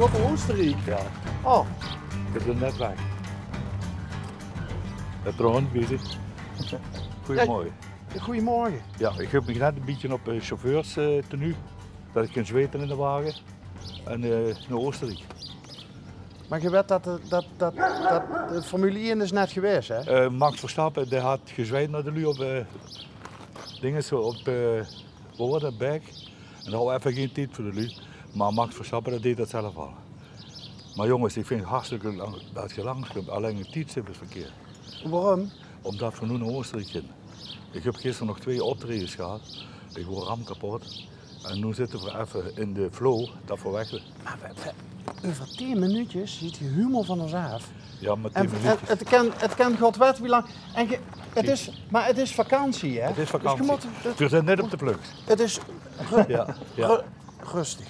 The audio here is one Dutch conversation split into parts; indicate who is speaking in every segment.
Speaker 1: ook Oostenrijk?
Speaker 2: Ja.
Speaker 1: Oh.
Speaker 2: Ik ben net weg. Het rond bezig. Goedemorgen.
Speaker 1: Goedemorgen.
Speaker 2: Ja, ik heb me net een beetje op chauffeurs tenue. Dat ik kan zweten in de wagen. En naar Oostenrijk.
Speaker 1: Maar je weet dat de Formule 1 is net geweest, hè?
Speaker 2: Max Verstappen die had gezweet naar de lui op dingen zo op Berg. En daar hadden we even geen tijd voor de lui. Maar Max Verstappen dat deed dat zelf al. Maar jongens, ik vind het hartstikke lang dat je langs komt. Alleen een tijdstip is verkeerd.
Speaker 1: Waarom?
Speaker 2: Omdat we nu naar Oostenrijk gaan. Ik heb gisteren nog 2 optredens gehad. Ik word ram kapot. En nu zitten we even in de flow dat we weg.
Speaker 1: Maar over 10 minuutjes ziet je humor van ons af.
Speaker 2: Ja, maar 10 minuutjes.
Speaker 1: Het kan god weet wie lang. En maar het is vakantie, hè?
Speaker 2: Het is vakantie.
Speaker 1: Dus
Speaker 2: we zijn net op de pluk.
Speaker 1: Het is rustig.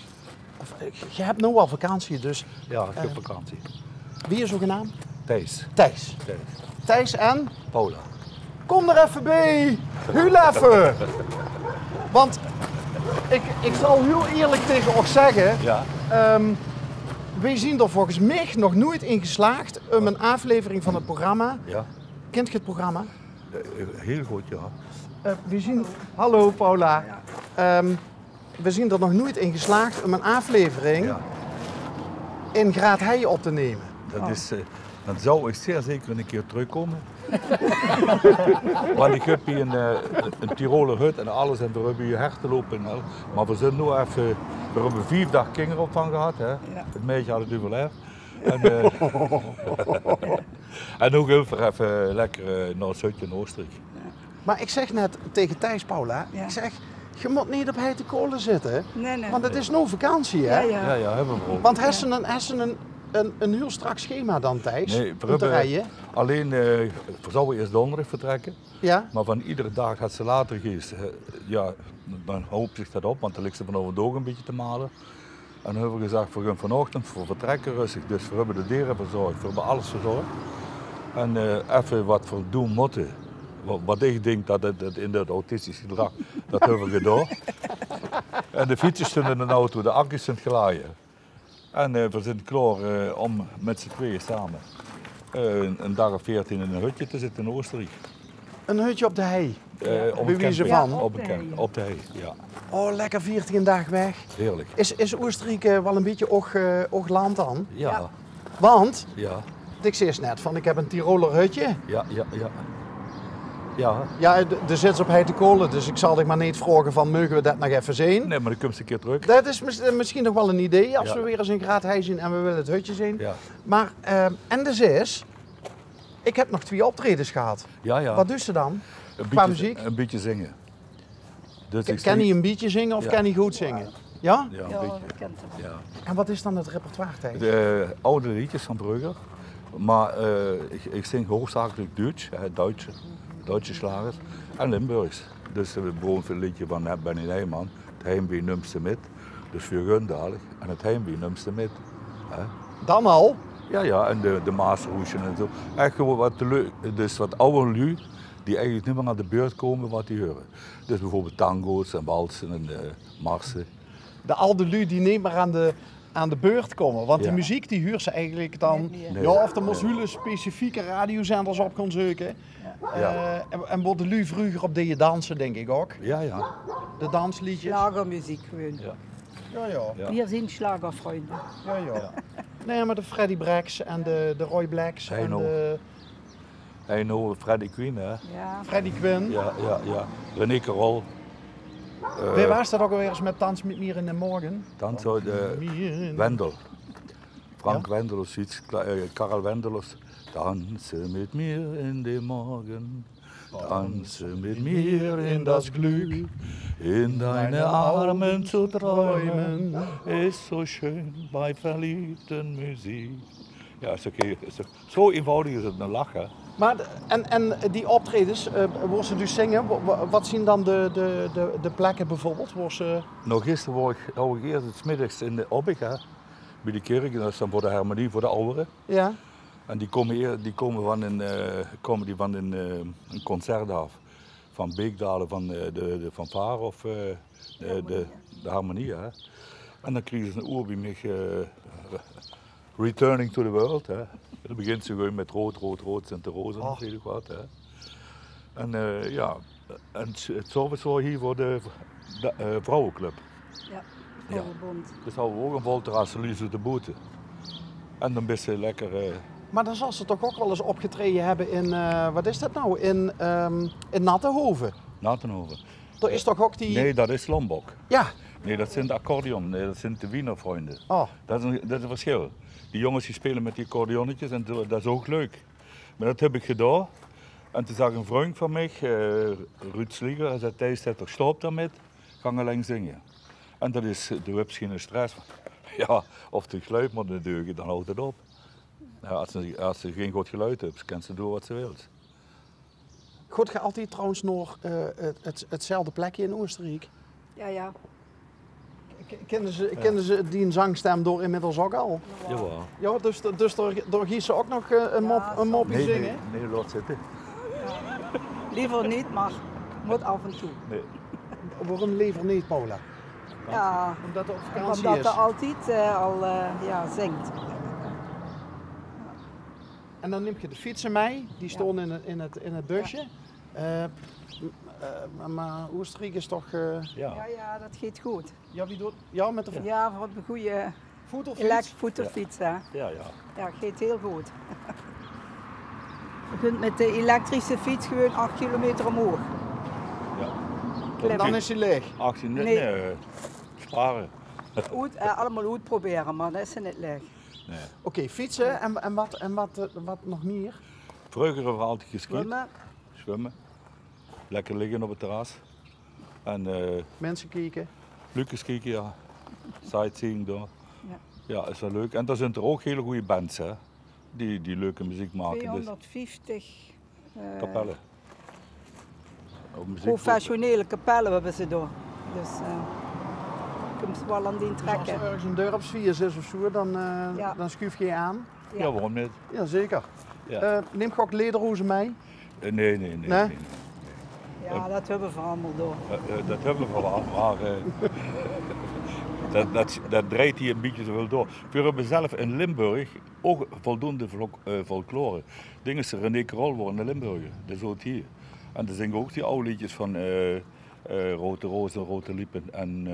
Speaker 1: Je hebt nu al vakantie, dus.
Speaker 2: Ja, ik heb vakantie.
Speaker 1: Wie is uw naam?
Speaker 2: Thijs.
Speaker 1: Thijs. Thijs en?
Speaker 2: Paula.
Speaker 1: Kom er even bij! Huil even! Want ik zal heel eerlijk tegen ons zeggen,
Speaker 2: Ja.
Speaker 1: wij zien er volgens mij nog nooit in geslaagd om een aflevering van het programma.
Speaker 2: Ja.
Speaker 1: Kent je het programma?
Speaker 2: Heel goed, ja.
Speaker 1: We zien, hallo Paula. We zien er nog nooit in geslaagd om een aflevering in Graat Hei op te nemen.
Speaker 2: Dat is, dan zou ik zeer zeker een keer terugkomen. Want ik heb hier een Tiroler hut en alles en we hebben hier herten lopen en al. Maar we zijn nu even, we hebben 4 dagen kinderopvang gehad. Hè. Ja. Het meisje had het overleefd. En nu gaan we even lekker naar het hutje in Oostenrijk.
Speaker 1: Maar ik zeg net tegen Thijs, Paula, ik zeg, je moet niet op heite kolen zitten.
Speaker 3: Nee.
Speaker 1: Want het is nu vakantie, hè?
Speaker 2: Ja, hebben we ook.
Speaker 1: Want hessen een heel strak schema dan, Thijs,
Speaker 2: Nee,
Speaker 1: om te rijden?
Speaker 2: Alleen, we zouden eerst donderdag vertrekken.
Speaker 1: Ja.
Speaker 2: Maar van iedere dag gaat ze later geest. Ja, dan hoopt zich dat op, want dan ligt ze vanavond ook een beetje te malen. En dan hebben we gezegd, we gaan vanochtend voor vertrekken rustig. Dus we hebben de deren verzorgd, we hebben alles verzorgd. En even wat we doen moeten. Wat ik denk dat het in dat autistische gedrag, dat hebben we gedaan. En de fietsen stonden in de auto, de accu's zijn geladen. En we zijn klaar om met z'n tweeën samen een dag of 14 in een hutje te zitten in Oostenrijk.
Speaker 1: Een hutje op de hei?
Speaker 2: Bij
Speaker 1: wijze van?
Speaker 2: Op de hei, ja.
Speaker 1: Oh, lekker 14 dagen weg.
Speaker 2: Heerlijk.
Speaker 1: Is Oostenrijk wel een beetje oog land dan?
Speaker 2: Ja.
Speaker 1: Want,
Speaker 2: Ja.
Speaker 1: ik zei eens net van, ik heb een Tiroler hutje.
Speaker 2: Ja.
Speaker 1: Ja, er zit ze op heite kolen, dus ik zal dich maar niet vragen van, mogen we dat nog even zien?
Speaker 2: Nee, maar dan komt ze een keer terug.
Speaker 1: Dat is misschien nog wel een idee, als we weer eens in Graat Hei zien en we willen het hutje zien.
Speaker 2: Ja.
Speaker 1: Maar, en dus is, ik heb nog 2 optredens gehad.
Speaker 2: Ja.
Speaker 1: Wat doet ze dan?
Speaker 2: Een
Speaker 1: Qua
Speaker 2: beetje,
Speaker 1: muziek?
Speaker 2: een beetje zingen. Dus
Speaker 1: Kan hij een beetje zingen of kan hij goed zingen? Ja?
Speaker 2: Ja, een
Speaker 3: Ja,
Speaker 2: beetje.
Speaker 3: dat kent hem.
Speaker 2: Ja.
Speaker 1: En wat is dan het repertoire Thijs?
Speaker 2: De oude liedjes van Brugger. Maar ik zing hoofdzakelijk Duits, Duitse slagers en Limburgs. Dus bijvoorbeeld een liedje van Benny Nijman, het Heimwee numste met. Dus voor Gundalig en het Heimwee numste met.
Speaker 1: Dan al?
Speaker 2: Ja, en de Maasroesjen en zo. Echt gewoon wat oude lui die eigenlijk niet meer aan de beurt komen wat die horen. Dus bijvoorbeeld tango's en walsen en marsen.
Speaker 1: De oude lui die niet meer aan de beurt komen. Want die muziek die huurt ze eigenlijk dan.
Speaker 3: Nee.
Speaker 1: Ja, of er moest hele specifieke radiozenders op gaan zoeken.
Speaker 2: Ja.
Speaker 1: En wordt de lui vroeger op die dansen, denk ik ook.
Speaker 2: Ja.
Speaker 1: De dansliedjes.
Speaker 3: Schlagermuziek gewoon.
Speaker 2: Ja.
Speaker 3: Wir sind Schlagerfreunde.
Speaker 1: Ja. Nee, maar de Freddie Bracks en de Roy Blacks en
Speaker 2: Heino.
Speaker 1: de
Speaker 2: Heino, Freddie Quinn, hè?
Speaker 3: Ja.
Speaker 1: Freddie Quinn.
Speaker 2: Ja. René Carol.
Speaker 1: Wie was dat ook alweer eens met Dans met Mier in de Morgen?
Speaker 2: Dan zo de Wendel. Frank Wendel of zoiets, Karel Wendel of Dansen mit mir in de Morgen, dansen mit mir in das Glück, in deine Armen zu träumen, ist so schön bei verliebten Musik. Ja, zo eenvoudig is het een lachen.
Speaker 1: Maar en die optredens, waar ze dus zingen, wat zien dan de plekken bijvoorbeeld? Waar ze...
Speaker 2: Nou, gisteren wou ik eerst het middags in de Obbig, bij de kerk, dat is dan voor de harmonie voor de ouderen.
Speaker 1: Ja.
Speaker 2: En die komen van een concert af. Van Beekdalen, van de fanfare of de harmonie. Hè. En dan krijgen ze een oer bij mij, Returning to the World. Hè. Dan begint ze gewoon met rood, rood, rood, Sint-Rozen,
Speaker 1: Oh.
Speaker 2: weet ik wat. Hè. En ja, en het service was hier voor de vrouwenclub.
Speaker 3: Ja, Vrouwenbond.
Speaker 2: Dus hadden we ook een volterras, Lise de Boete. En dan best ze lekker...
Speaker 1: Maar dan zal ze toch ook wel eens opgetreden hebben in, wat is dat nou, in Nattenhoven.
Speaker 2: Natenhoven.
Speaker 1: Er is toch ook die...
Speaker 2: Nee, dat is Lombok.
Speaker 1: Ja.
Speaker 2: Nee, dat zijn de accordeon. Nee, dat zijn de Wienervrienden.
Speaker 1: Oh.
Speaker 2: Dat is een verschil. Die jongens die spelen met die accordeonnetjes en dat is ook leuk. Maar dat heb ik gedaan. En toen zag een vriend van mij, Ruud Slieger, hij zei: Thijs, toch stop daarmee, ga alleen zingen. En dat is, de hebt geen stress. Ja, of het geluid moet natuurlijk, dan houdt het op. Ja, als ze geen goed geluid heeft, kan ze doen wat ze wil.
Speaker 1: Goed, je altijd trouwens nog hetzelfde plekje in Oostenrijk?
Speaker 3: Ja, ja.
Speaker 1: Kennen ze die zangstem door inmiddels ook al?
Speaker 2: Jawel.
Speaker 1: Ja, dus door giet ze ook nog een mopje
Speaker 2: Nee,
Speaker 1: zingen?
Speaker 2: nee, laat zitten.
Speaker 3: Liever niet, maar moet af en toe.
Speaker 2: Nee.
Speaker 1: Waarom liever niet, Paula?
Speaker 3: Ja,
Speaker 1: Omdat het op vakantie
Speaker 3: omdat
Speaker 1: is.
Speaker 3: er altijd zingt.
Speaker 1: En dan neem je de fietsen mee, die stonden in het busje. Maar Oostenrijk is toch...
Speaker 2: Ja.
Speaker 3: Ja, dat gaat goed.
Speaker 1: Ja, wie doet... Ja, met de
Speaker 3: Ja, voor een goede
Speaker 1: voetelfiets.
Speaker 3: voeterfiets. Hè.
Speaker 2: Ja.
Speaker 3: Ja, gaat heel goed. Je kunt met de elektrische fiets gewoon 8 kilometer omhoog.
Speaker 2: Ja.
Speaker 3: Klimmen.
Speaker 1: Dan is hij leeg.
Speaker 2: 18,
Speaker 3: Nee.
Speaker 2: nee, sparen.
Speaker 3: Allemaal uitproberen, maar dat is niet leeg.
Speaker 2: Nee.
Speaker 1: Oké, fietsen en wat nog meer?
Speaker 2: Vroeger hebben we altijd geskiet,
Speaker 3: Zwemmen.
Speaker 2: zwemmen, lekker liggen op het terras. En
Speaker 1: Mensen kijken.
Speaker 2: Lucas kijken, ja. Sightseeing door.
Speaker 3: Ja.
Speaker 2: Ja, is wel leuk. En daar zijn er ook hele goede bands, hè. Die leuke muziek maken. Dus
Speaker 3: 250
Speaker 2: kapellen. Ook muziek
Speaker 3: professionele kapellen hebben ze door. Dus kunnen ze wel aan die
Speaker 1: Dus als er
Speaker 3: trekken.
Speaker 1: ergens een dorpsvier is of zo,
Speaker 3: Ja.
Speaker 1: dan schuif je aan.
Speaker 2: Ja, waarom niet?
Speaker 1: Jazeker.
Speaker 2: Ja.
Speaker 1: Neem je ook lederhozen mee?
Speaker 2: Nee.
Speaker 3: Ja, dat hebben we allemaal door.
Speaker 2: Dat hebben we wel, maar dat draait hier een beetje zoveel door. We hebben zelf in Limburg ook voldoende folklore. Dingen is René Krol worden in Limburg, dat is ook hier. En dan zingen ook die oude liedjes van Rode Rozen, Rode Liepen en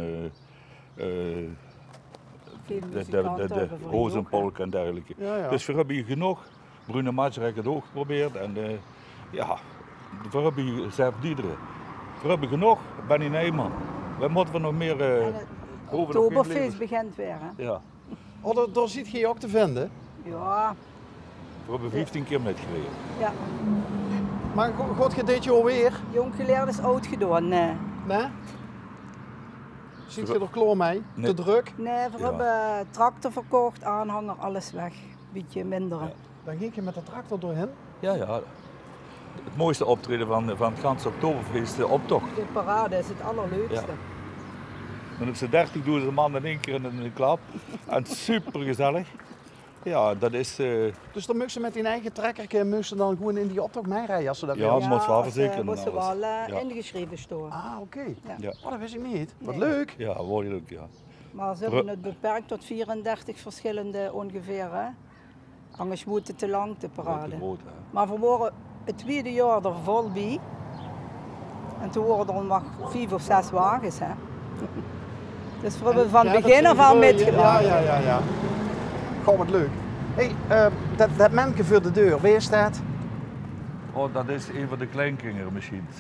Speaker 3: Veel
Speaker 2: de
Speaker 3: muzikanten hebben we hier ook,
Speaker 2: Rozenpolk en dergelijke.
Speaker 1: Ja.
Speaker 2: Dus we hebben hier genoeg. Bruno Mars heeft het ook geprobeerd. En ja, we hebben hier zelf Diederen. We hebben genoeg, Benny Nijman. We moeten nog meer
Speaker 3: hè. En het
Speaker 2: over nog
Speaker 3: Oktoberfeest
Speaker 2: levens.
Speaker 3: begint weer. Hè?
Speaker 2: Ja,
Speaker 1: Oh, daar ziet je ook te vinden.
Speaker 3: Ja,
Speaker 2: we hebben 15 keer metgereden.
Speaker 3: ja.
Speaker 1: Maar God je dit jaar weer?
Speaker 3: Jong geleerd is oud gedaan. Nee,
Speaker 1: Nee? Ziet je er kloor mee?
Speaker 2: Nee.
Speaker 1: Te druk?
Speaker 3: nee we
Speaker 2: Ja.
Speaker 3: hebben tractor verkocht, aanhanger, alles weg. Beetje minder.
Speaker 2: Ja.
Speaker 1: Dan ging je met de tractor doorheen.
Speaker 2: Ja. Het mooiste optreden van het ganse Oktoberfeest, de optocht.
Speaker 3: De parade is het allerleukste.
Speaker 2: Dan hebben ze 30.000 man in één keer in een klap. En super gezellig. Ja, dat is...
Speaker 1: Dus dan moest ze met die eigen trekker moest ze dan gewoon in die optocht meerijden als ze dat
Speaker 2: Ja,
Speaker 1: wilden.
Speaker 2: dat moet wel
Speaker 3: als,
Speaker 2: verzekeren en
Speaker 3: moest ze
Speaker 2: alles.
Speaker 3: wel
Speaker 2: Ja.
Speaker 3: ingeschreven staan.
Speaker 1: Ah, oké.
Speaker 2: Ja.
Speaker 1: Oh, dat wist ik niet. Wat
Speaker 3: Nee.
Speaker 1: leuk.
Speaker 2: Ja, word je ook, ja.
Speaker 3: Maar ze hebben het beperkt tot 34 verschillende ongeveer. Hè? Anders moet het te lang, de parade.
Speaker 2: Groot, hè.
Speaker 3: Maar we waren het tweede jaar er vol bij. En toen waren er nog 5 of 6 wagens. Hè? Dus we hebben van
Speaker 1: Ja,
Speaker 3: begin
Speaker 1: dat
Speaker 3: af aan
Speaker 1: zie je.
Speaker 3: metgemaakt.
Speaker 1: Ja. Goh, wat leuk. Hey, dat manneke voor de deur, wie is dat?
Speaker 2: Oh, dat is een van de kleinkindermachines.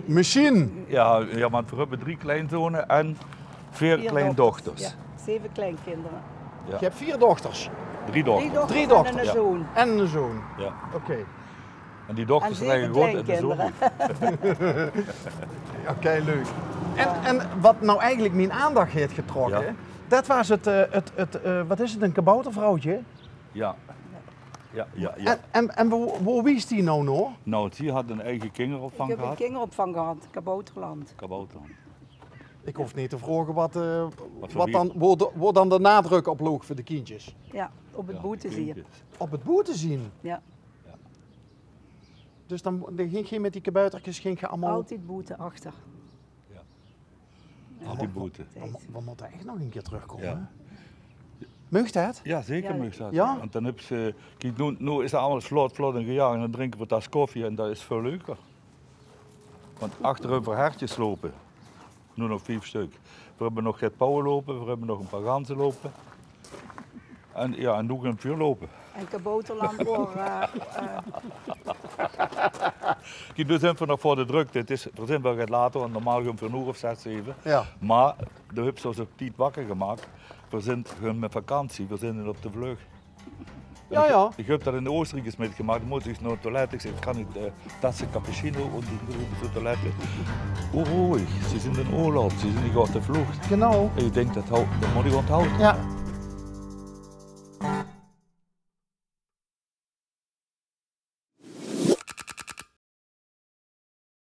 Speaker 1: Machine.
Speaker 2: Ja, want we hebben 3 kleinzonen en 4 kleindochters.
Speaker 3: Ja, 7 kleinkinderen.
Speaker 2: Ja.
Speaker 1: Je hebt 4 dochters
Speaker 2: 3 dochters.
Speaker 1: 3
Speaker 3: en
Speaker 1: dochters,
Speaker 3: een
Speaker 2: ja.
Speaker 3: zoon.
Speaker 1: en een zoon.
Speaker 2: Ja.
Speaker 1: Oké.
Speaker 2: En die dochters
Speaker 3: En
Speaker 2: zijn
Speaker 3: 7
Speaker 2: groot en de zoon.
Speaker 3: kleinkinderen.
Speaker 1: Oké, leuk. En wat nou eigenlijk mijn aandacht heeft getrokken,
Speaker 2: Ja.
Speaker 1: dat was wat is het, een kaboutervrouwtje?
Speaker 2: Ja. Ja.
Speaker 1: En waar wies die nou nog?
Speaker 2: Nou, die had een eigen
Speaker 3: Ik
Speaker 2: kinderopvang
Speaker 3: heb een
Speaker 2: gehad.
Speaker 3: kinderopvang gehad, Kabouterland.
Speaker 2: Kabouterland.
Speaker 1: Ik hoef niet te vragen
Speaker 2: voor
Speaker 1: wat
Speaker 2: wie?
Speaker 1: dan, waar dan de nadruk op loog voor de kindjes.
Speaker 3: Ja, op het
Speaker 2: Ja,
Speaker 3: boete zie je.
Speaker 2: kindjes.
Speaker 1: Op het boete zien.
Speaker 3: Ja,
Speaker 1: Dus dan ging je met die kaboutertjes ging je allemaal...
Speaker 3: altijd boete achter.
Speaker 2: Ja. die boten.
Speaker 1: We moeten echt nog een keer terugkomen.
Speaker 2: Ja.
Speaker 1: Meugt het?
Speaker 2: Ja, zeker
Speaker 3: Ja.
Speaker 2: mag dat.
Speaker 1: Ja?
Speaker 2: Want dan heb ze, kijk, nu is dat allemaal vlot en gejaagd en dan drinken we een tas koffie en dat is veel leuker. Want achterover hertjes lopen, nu nog 5 stuk. We hebben nog Gert Pauwen lopen, we hebben nog een paar ganzen lopen. En ja, en nog een vuur lopen.
Speaker 3: En kabouterland voor.
Speaker 2: Kijk, nu zijn we nog voor de drukte. We zijn wel later, want normaal gaan we voor een uur of 6, 7.
Speaker 1: Ja.
Speaker 2: Maar de hebben ze ons op tijd wakker gemaakt. We zijn gewoon met vakantie, we zijn op de vlucht.
Speaker 1: Ja, ja.
Speaker 2: Ik heb dat in de Oostenrijkers metgemaakt. Dan moet ik naar het toilet. Ik zeg, kan ik tassen cappuccino en die roepen zo toiletten. Ruhig, ze zijn in oorlog, ze zijn niet op de vlucht.
Speaker 1: Genau.
Speaker 2: En je denkt, dat moet ik onthouden.
Speaker 1: Ja.